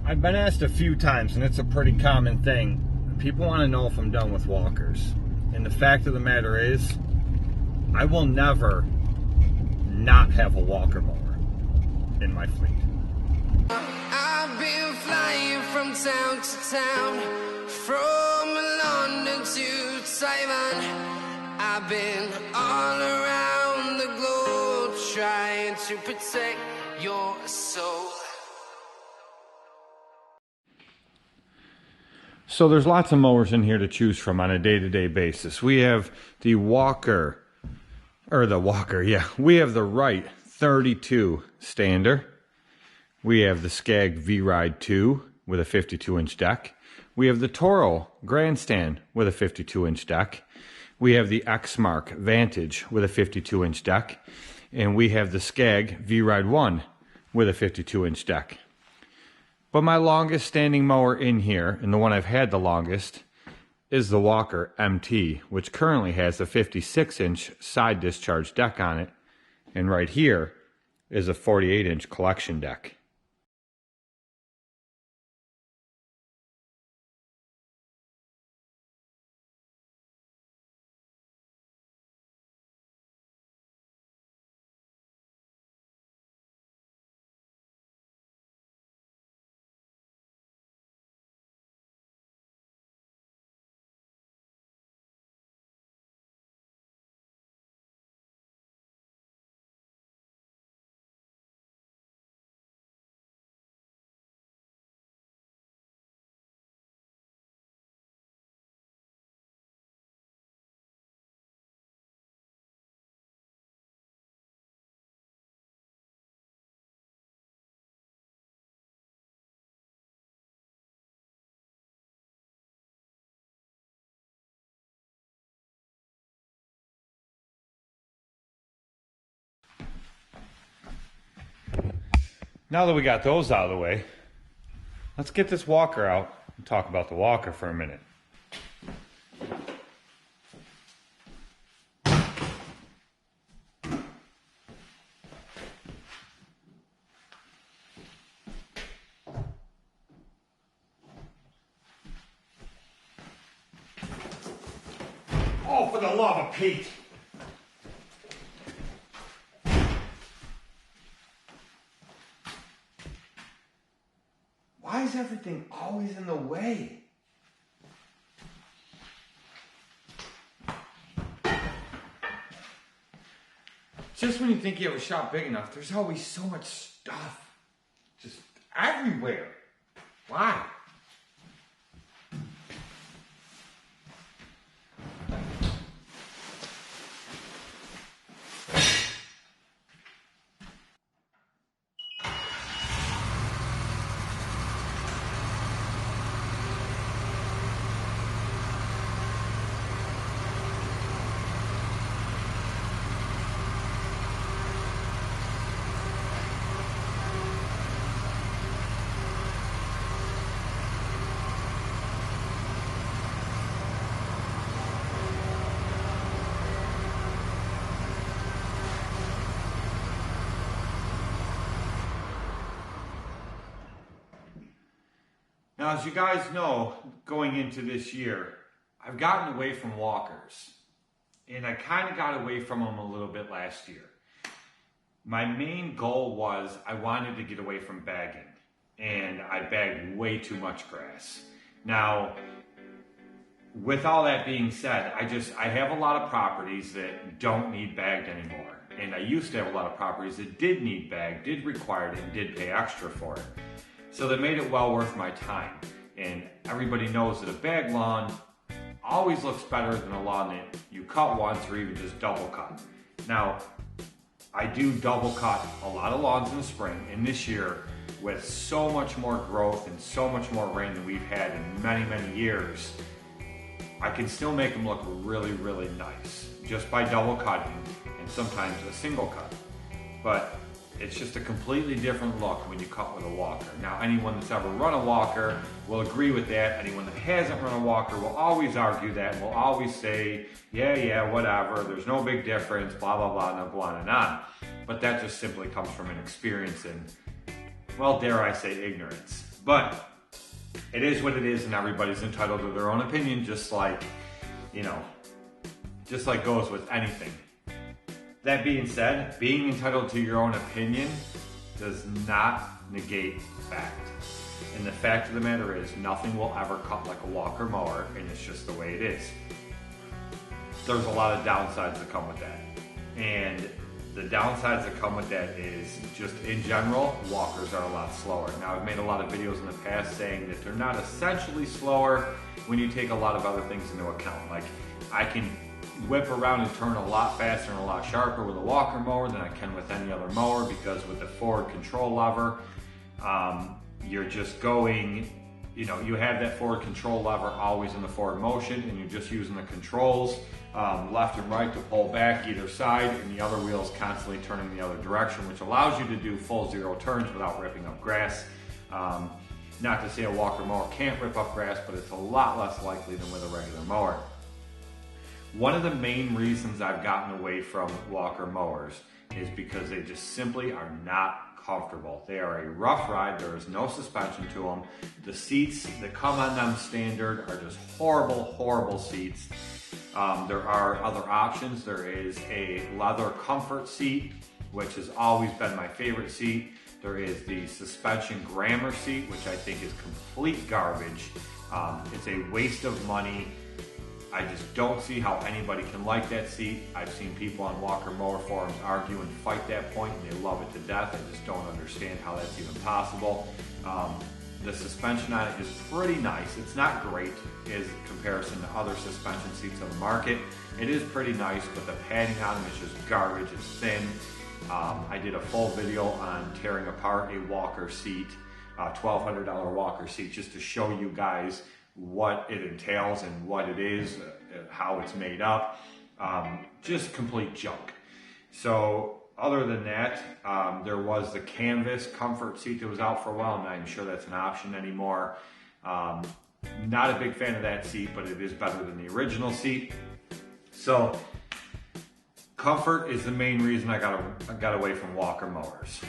I've been asked a few times, and it's a pretty common thing. People want to know if I'm done with walkers. And the fact of the matter is, I will never not have a walker mower in my fleet. I've been flying from town to town, from London to Taiwan. I've been all around the globe trying to protect your soul. So there's lots of mowers in here to choose from on a day-to-day basis. We have the Walker, we have the Wright 32 Stander. We have the Skag V-Ride 2 with a 52-inch deck. We have the Toro Grandstand with a 52-inch deck. We have the X-Mark Vantage with a 52-inch deck. And we have the Skag V-Ride 1 with a 52-inch deck. But my longest standing mower in here, and the one I've had the longest, is the Walker MT, which currently has a 56-inch side discharge deck on it. And right here is a 48-inch collection deck. Now that we got those out of the way, let's get this walker out and talk about the walker for a minute. Oh, for the love of Pete! Why is everything always in the way? Just when you think you have a shop big enough, there's always so much stuff. Just everywhere. Why? Now, as you guys know, going into this year, I've gotten away from walkers. And I kind of got away from them a little bit last year. My main goal was I wanted to get away from bagging. And I bagged way too much grass. Now, with all that being said, I have a lot of properties that don't need bagged anymore. And I used to have a lot of properties that did need bagged, did require it, and did pay extra for it. So that made it well worth my time. And everybody knows that a bag lawn always looks better than a lawn that you cut once or even just double cut. Now, I do double cut a lot of lawns in the spring, and this year, with so much more growth and so much more rain than we've had in many, many years, I can still make them look really, really nice just by double cutting and sometimes a single cut. But it's just a completely different look when you cut with a walker. Now, anyone that's ever run a walker will agree with that. Anyone that hasn't run a walker will always argue that and will always say, yeah, whatever, there's no big difference, blah, blah, blah, and they'll go on and on. But that just simply comes from inexperience and, well, dare I say ignorance. But it is what it is, and everybody's entitled to their own opinion, just like, just like goes with anything. That being said, being entitled to your own opinion does not negate fact. And the fact of the matter is, nothing will ever cut like a walker mower, and it's just the way it is. There's a lot of downsides that come with that. And the downsides that come with that is just in general, walkers are a lot slower. Now, I've made a lot of videos in the past saying that they're not essentially slower when you take a lot of other things into account. Like, I can whip around and turn a lot faster and a lot sharper with a walker mower than I can with any other mower, because with the forward control lever, you're just going, you have that forward control lever always in the forward motion, and you're just using the controls left and right to pull back either side, and the other wheel is constantly turning the other direction, which allows you to do full zero turns without ripping up grass. Not to say a walker mower can't rip up grass, but it's a lot less likely than with a regular mower. One of the main reasons I've gotten away from walker mowers is because they just simply are not comfortable. They are a rough ride. There is no suspension to them. The seats that come on them standard are just horrible, horrible seats. There are other options. There is a leather comfort seat, which has always been my favorite seat. There is the suspension Grammar seat, which I think is complete garbage. It's a waste of money. I just don't see how anybody can like that seat. I've seen people on walker mower forums argue and fight that point, and they love it to death. I just don't understand how that's even possible. The suspension on it is pretty nice. It's not great in comparison to other suspension seats on the market. It is pretty nice, but the padding on them is just garbage. It's thin. I did a full video on tearing apart a walker seat, a $1,200 walker seat, just to show you guys what it entails and what it is, how it's made up. Just complete junk. So other than that, there was the canvas comfort seat that was out for a while. I'm not even sure that's an option anymore. Not a big fan of that seat, but it is better than the original seat. So comfort is the main reason I got away from walker mowers.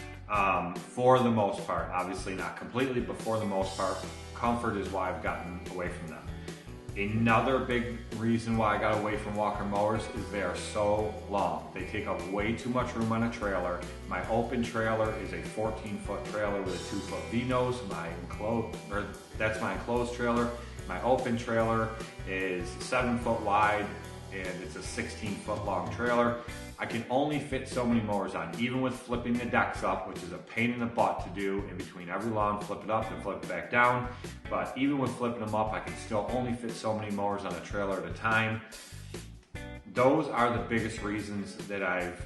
For the most part, obviously not completely, but for the most part, comfort is why I've gotten away from them. Another big reason why I got away from walker mowers is they are so long. They take up way too much room on a trailer. My open trailer is a 14-foot trailer with a 2-foot V-nose. That's my enclosed trailer. My open trailer is 7 foot wide, and it's a 16-foot long trailer. I can only fit so many mowers on, even with flipping the decks up, which is a pain in the butt to do in between every lawn, flip it up and flip it back down. But even with flipping them up, I can still only fit so many mowers on a trailer at a time. Those are the biggest reasons that I've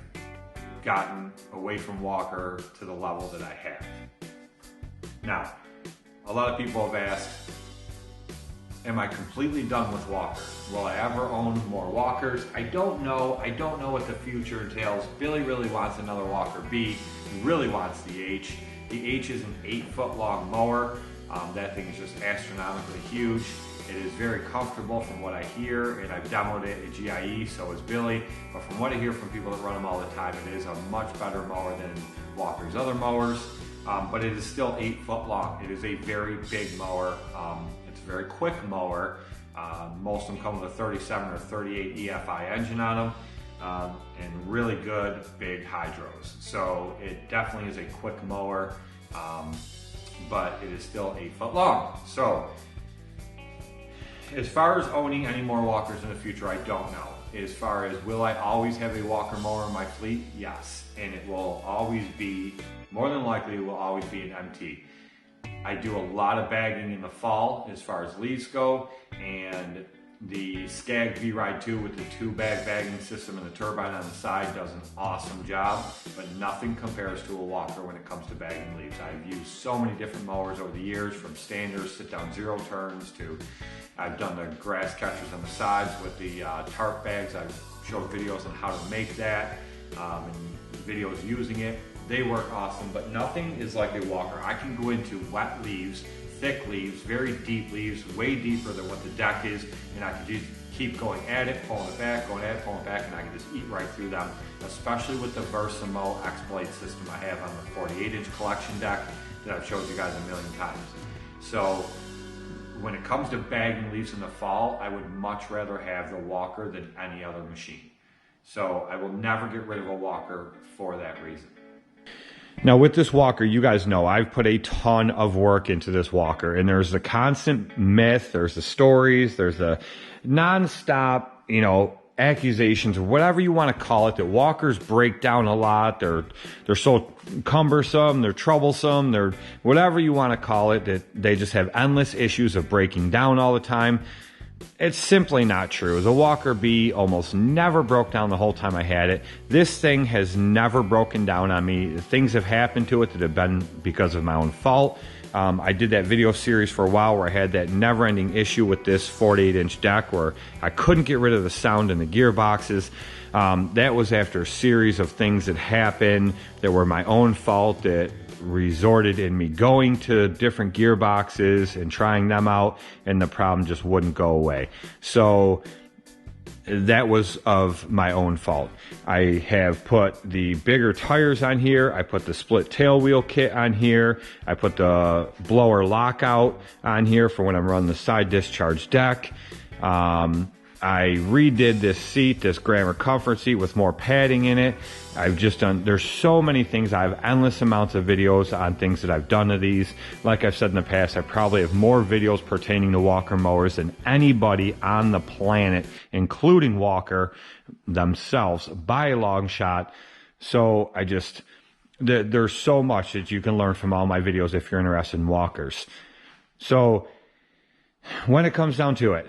gotten away from walker to the level that I have. Now, a lot of people have asked, am I completely done with walkers? Will I ever own more walkers? I don't know. I don't know what the future entails. Billy really wants another walker B. He really wants the H. The H is an 8-foot long mower. That thing is just astronomically huge. It is very comfortable from what I hear, and I've demoed it at GIE, so is Billy. But from what I hear from people that run them all the time, it is a much better mower than Walker's other mowers. But it is still 8 foot long. It is a very big mower. It's a very quick mower. Most of them come with a 37 or 38 EFI engine on them, and really good big hydros. So it definitely is a quick mower, but it is still 8 foot long. So as far as owning any more walkers in the future, I don't know. As far as will I always have a walker mower in my fleet? Yes, and it will always be, more than likely it will always be an MT. I do a lot of bagging in the fall as far as leaves go, and the Skag V-Ride 2 with the 2-bag bagging system and the turbine on the side does an awesome job, but nothing compares to a walker when it comes to bagging leaves. I've used so many different mowers over the years, from standards, sit-down zero turns, to I've done the grass catchers on the sides with the tarp bags. I've showed videos on how to make that, and videos using it. They work awesome, but nothing is like a walker. I can go into wet leaves, thick leaves, very deep leaves, way deeper than what the deck is, and I can just keep going at it, pulling it back, going at it, pulling it back, and I can just eat right through them, especially with the Versamo X-Blade system I have on the 48-inch collection deck that I've showed you guys a million times. So when it comes to bagging leaves in the fall, I would much rather have the walker than any other machine. So I will never get rid of a walker for that reason. Now with this walker, you guys know I've put a ton of work into this walker, and there's the constant myth, there's the stories, there's the nonstop, accusations, or whatever you want to call it, that walkers break down a lot. They're so cumbersome, they're troublesome, they're whatever you want to call it, that they just have endless issues of breaking down all the time. It's simply not true. The Walker B almost never broke down the whole time I had it. This thing has never broken down on me. Things have happened to it that have been because of my own fault. I did that video series for a while where I had that never-ending issue with this 48-inch deck where I couldn't get rid of the sound in the gearboxes. That was after a series of things that happened that were my own fault, that resorted in me going to different gearboxes and trying them out, and the problem just wouldn't go away. So that was of my own fault. I have put the bigger tires on here. I put the split tail wheel kit on here. I put the blower lockout on here for when I'm running the side discharge deck. I redid this seat, this Grammar Comfort seat with more padding in it. I've just done, there's so many things. I have endless amounts of videos on things that I've done to these. Like I've said in the past, I probably have more videos pertaining to Walker mowers than anybody on the planet, including Walker themselves, by a long shot. So there's so much that you can learn from all my videos if you're interested in walkers. So when it comes down to it,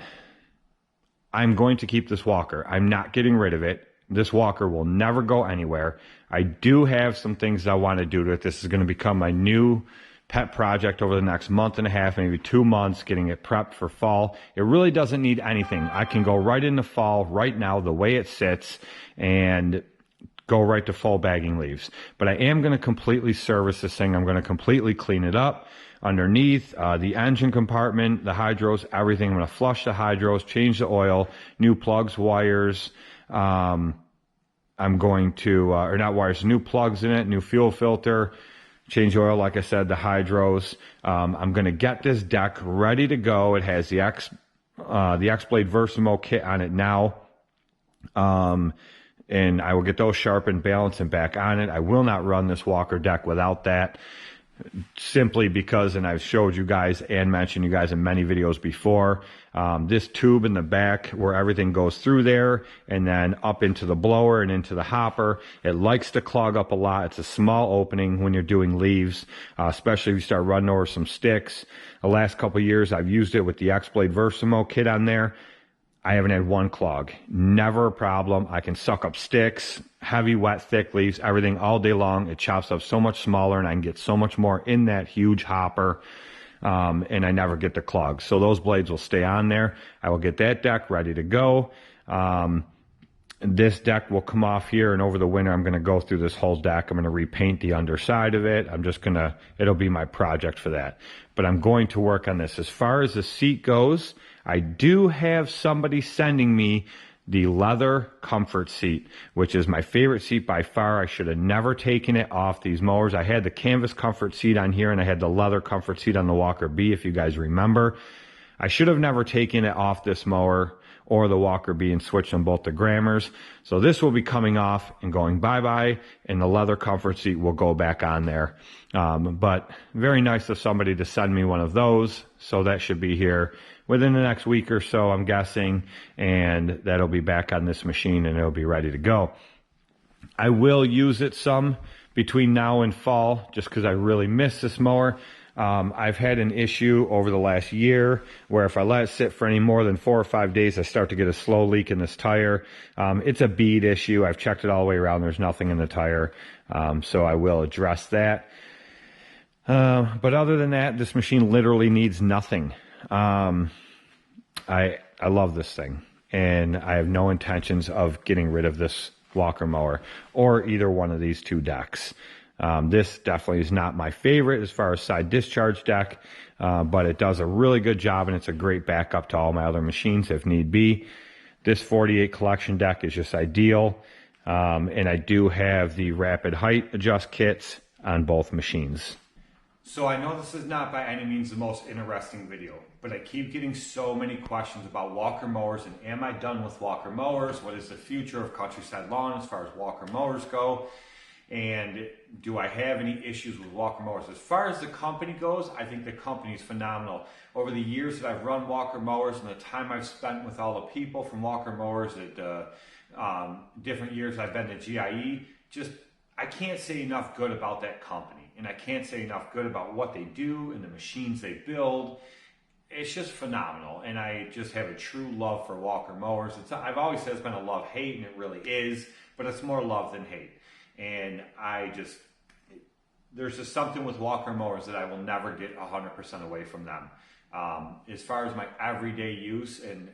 I'm going to keep this walker. I'm not getting rid of it. This walker will never go anywhere. I do have some things I want to do to it. This is going to become my new pet project over the next month and a half, maybe 2 months, getting it prepped for fall. It really doesn't need anything. I can go right into fall right now the way it sits and go right to full bagging leaves. But I am going to completely service this thing. I'm going to completely clean it up. Underneath, the engine compartment, the hydros, everything. I'm going to flush the hydros, change the oil, new plugs, wires. I'm going to, or not wires, new plugs in it, new fuel filter, change oil, like I said, the hydros. I'm going to get this deck ready to go. It has the X-Blade Versamo kit on it now. And I will get those sharpened, balanced, and back on it. I will not run this walker deck without that. Simply because, and I've showed you guys and mentioned you guys in many videos before, this tube in the back where everything goes through there and then up into the blower and into the hopper, it likes to clog up a lot. It's a small opening when you're doing leaves, especially if you start running over some sticks. The last couple of years I've used it with the X-Blade Versamo kit on there. I haven't had one clog. Never a problem. I can suck up sticks, heavy, wet, thick leaves, everything all day long. It chops up so much smaller, and I can get so much more in that huge hopper, and I never get the clogs. So those blades will stay on there. I will get that deck ready to go. This deck will come off here, and over the winter I'm going to go through this whole deck. I'm going to repaint the underside of it. It'll be my project for that. But I'm going to work on this. As far as the seat goes, I do have somebody sending me the leather comfort seat, which is my favorite seat by far. I should have never taken it off these mowers. I had the canvas comfort seat on here, and I had the leather comfort seat on the Walker B, if you guys remember. I should have never taken it off this mower or the Walker B and switched them both to Grammars. So this will be coming off and going bye-bye, and the leather comfort seat will go back on there. But very nice of somebody to send me one of those. So that should be here within the next week or so, I'm guessing, and that'll be back on this machine and it'll be ready to go. I will use it some between now and fall just because I really miss this mower. I've had an issue over the last year where if I let it sit for any more than 4 or 5 days, I start to get a slow leak in this tire. It's a bead issue. I've checked it all the way around. There's nothing in the tire. So I will address that. But other than that, this machine literally needs nothing. I love this thing, and I have no intentions of getting rid of this Walker mower or either one of these two decks. This definitely is not my favorite as far as side discharge deck, but it does a really good job, and it's a great backup to all my other machines if need be. This 48 collection deck is just ideal, and I do have the rapid height adjust kits on both machines. So I know this is not by any means the most interesting video, but I keep getting so many questions about Walker mowers and am I done with Walker mowers? What is the future of Countryside Lawn as far as Walker mowers go? And do I have any issues with Walker mowers? As far as the company goes, I think the company is phenomenal. Over the years that I've run Walker mowers and the time I've spent with all the people from Walker mowers at different years I've been to GIE, I can't say enough good about that company. And I can't say enough good about what they do and the machines they build. It's just phenomenal. And I just have a true love for Walker mowers. I've always said it's been a love-hate, and it really is, but it's more love than hate. And there's just something with Walker mowers that I will never get 100% away from them. As far as my everyday use and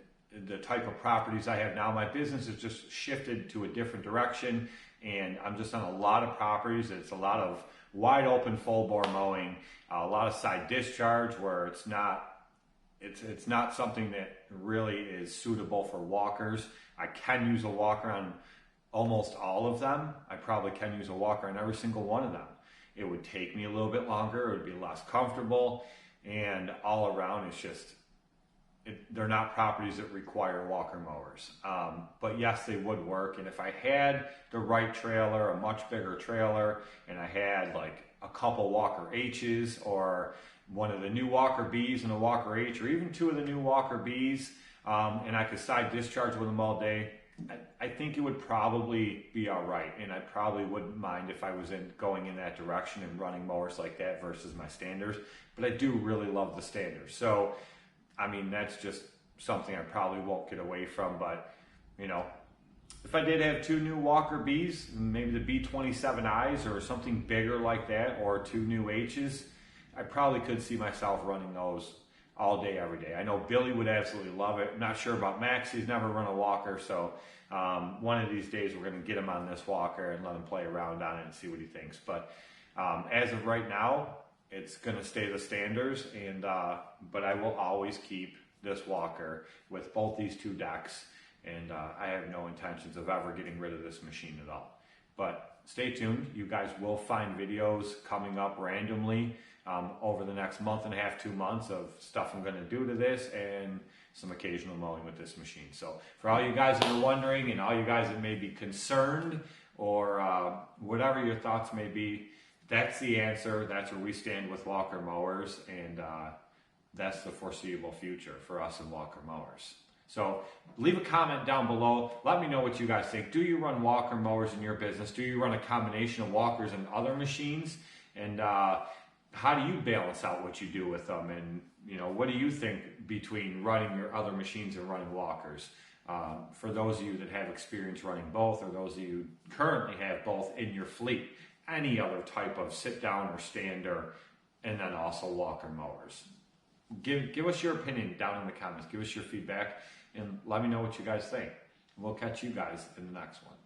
the type of properties I have now, my business has just shifted to a different direction, and I'm just on a lot of properties. It's a lot of wide open full bore mowing, a lot of side discharge where it's not something that really is suitable for walkers. I can use a walker on almost all of them. I probably can use a walker on every single one of them. It would take me a little bit longer, it would be less comfortable, and all around it's just, they're not properties that require Walker mowers. But yes, they would work. And if I had the right trailer, a much bigger trailer, and I had like a couple Walker H's or one of the new Walker B's and a Walker H, or even two of the new Walker B's, and I could side discharge with them all day, I think it would probably be all right. And I probably wouldn't mind if I was going in that direction and running mowers like that versus my Standers. But I do really love the Standers. So I mean, that's just something I probably won't get away from, but, you know, if I did have two new Walker Bs, maybe the B27Is or something bigger like that, or two new H's, I probably could see myself running those all day, every day. I know Billy would absolutely love it. I'm not sure about Max. He's never run a walker, so one of these days we're going to get him on this walker and let him play around on it and see what he thinks. But as of right now, it's going to stay the Standers, and but I will always keep this walker with both these two decks, and I have no intentions of ever getting rid of this machine at all. But stay tuned. You guys will find videos coming up randomly over the next month and a half, 2 months of stuff I'm going to do to this and some occasional mowing with this machine. So for all you guys that are wondering and all you guys that may be concerned or whatever your thoughts may be, that's the answer. That's where we stand with Walker mowers, and that's the foreseeable future for us in Walker mowers. So leave a comment down below. Let me know what you guys think. Do you run Walker mowers in your business? Do you run a combination of walkers and other machines? And how do you balance out what you do with them? And you know, what do you think between running your other machines and running walkers? For those of you that have experience running both, or those of you currently have both in your fleet, any other type of sit down or stander, and then also Walker mowers. Give us your opinion down in the comments. Give us your feedback and let me know what you guys think. We'll catch you guys in the next one.